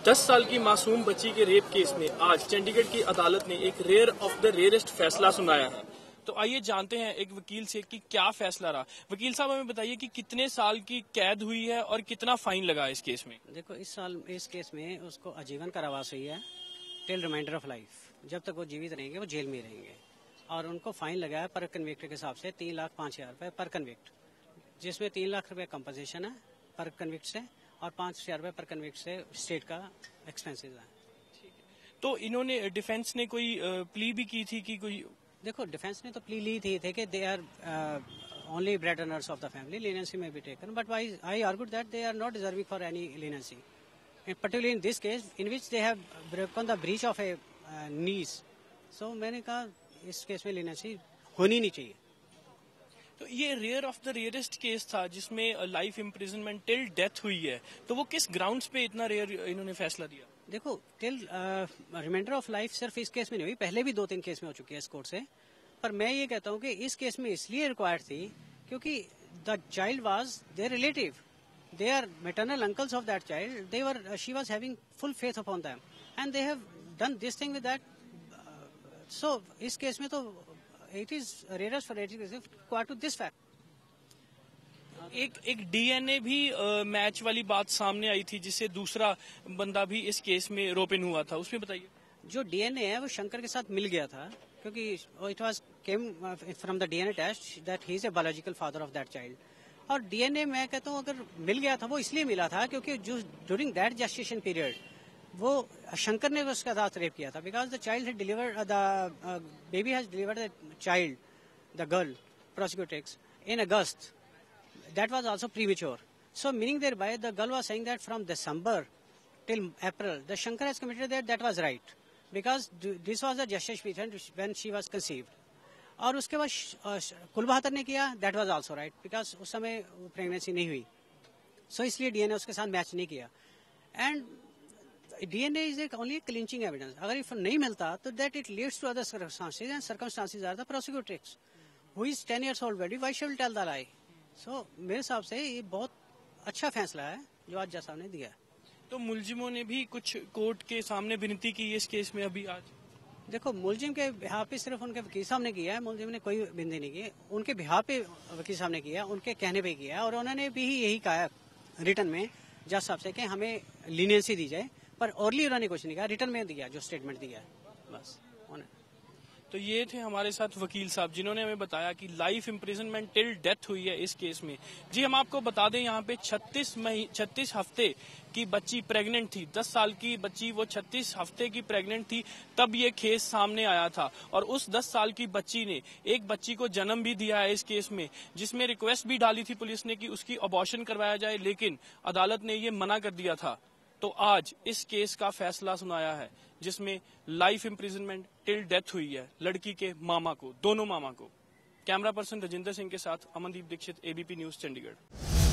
10 साल की मासूम बच्ची के रेप केस में आज चंडीगढ़ की अदालत ने एक रेयर ऑफ द रेयरेस्ट फैसला सुनाया है। तो आइए जानते हैं एक वकील से कि क्या फैसला रहा। वकील साहब हमें बताइए कि कितने साल की कैद हुई है और कितना फाइन लगा इस केस में। देखो, इस साल इस केस में उसको आजीवन कारावास हुई है टिल रिमाइंडर ऑफ लाइफ। जब तक वो जीवित रहेंगे वो जेल में रहेंगे। और उनको फाइन लगा है पर कन्विक्ट के हिसाब से 3,05,000 रुपये पर कन्विक्ट, जिसमें 3 लाख रुपये कंपनसेशन है पर कन्विक्ट से और 5,000 रुपये पर कन्विक्ट से स्टेट का एक्सपेंसेस है। तो इन्होंने डिफेंस ने कोई प्ली भी की थी कि कोई? देखो, डिफेंस ने तो प्ली ली थी कि they are only bread earners of the family, leniency may be taken, but I argued that they are not deserving for any leniency, particularly in this case in which they have broken the breach of a niece. So मैंने कहा इस case में leniency होनी नहीं चाहिए। तो ये rare of the rarest case था जिसमें लाइफ इम्प्रिजनमेंट टिल डेथ हुई है, तो वो किस ग्राउंड्स पे इतना रेयर इन्होंने फैसला दिया? देखो, टिल रिमाइंडर ऑफ लाइफ सिर्फ इस केस में नहीं हुई, पहले भी 2-3 केस में हो चुकी है इस कोर्ट से। पर मैं ये कहता हूँ कि इस केस में इसलिए रिक्वायर्ड थी क्योंकि the child was there relative, they are maternal uncles of that child. She was having full faith upon them, and they have done this thing with that. So इस केस में तो it is rarest for required to this fact. एक DNA भी match वाली बात सामने आई थी जिससे दूसरा बंदा भी इस केस में रोपिन हुआ था, उसमें बताइए। जो डीएनए है वो शंकर के साथ मिल गया था क्योंकि it was came from the DNA test that he is a biological father of that child. और डीएनए मैं कहता हूँ अगर मिल गया था वो इसलिए मिला था क्योंकि जो ड्यूरिंग दैट जेस्टेशन पीरियड वो शंकर ने उसका साथ रेप किया था, because the child had delivered the baby has delivered the child, the girl prosecutrix in August, that was also premature. So meaning thereby the girl was saying that from December till April the Shankar has committed that was right because this was the gestation period when she was conceived. और उसके बाद कुलबहातर ने किया, that was also right because उस समय pregnancy नहीं हुई, सो इसलिए डीएनए उसके साथ मैच नहीं किया। एंड डीएनए इज एक ओनली क्लिंचिंग एविडेंस, अगर इफ नहीं मिलता तो that it leads to other circumstances and circumstances are the prosecutrix who is 10 years old baby, why should tell the lie. So मेरे हिसाब से ये बहुत अच्छा फैसला है जो आज जज साहब ने दिया। तो मुलजिमों ने भी कुछ कोर्ट के सामने विनती की इस केस में अभी आज? देखो, मुलजिम के बिहार पे सिर्फ उनके वकील साहब ने किया है, मुलजिम ने कोई बिंदी नहीं की, उनके बिहार पे वकील साहब ने किया, उनके कहने पे किया, और उन्होंने भी यही कहा रिटर्न में जज साहब से कि हमें लीनियंसी दी जाए, पर ओरली उन्होंने कुछ नहीं कहा, रिटर्न में दिया जो स्टेटमेंट दिया बस। तो ये थे हमारे साथ वकील साहब जिन्होंने हमें बताया कि लाइफ इम्प्रिजनमेंट टिल डेथ हुई है इस केस में। जी, हम आपको बता दें यहाँ पे 36 हफ्ते की बच्ची प्रेग्नेंट थी, 10 साल की बच्ची, वो 36 हफ्ते की प्रेग्नेंट थी तब ये केस सामने आया था। और उस 10 साल की बच्ची ने एक बच्ची को जन्म भी दिया है इस केस में, जिसमें रिक्वेस्ट भी डाली थी पुलिस ने कि उसकी अबॉर्शन करवाया जाए, लेकिन अदालत ने ये मना कर दिया था। तो आज इस केस का फैसला सुनाया है जिसमें लाइफ इम्प्रिजनमेंट टिल डेथ हुई है लड़की के मामा को, दोनों मामा को। कैमरा पर्सन रजिंदर सिंह के साथ अमनदीप दीक्षित, एबीपी न्यूज चंडीगढ़।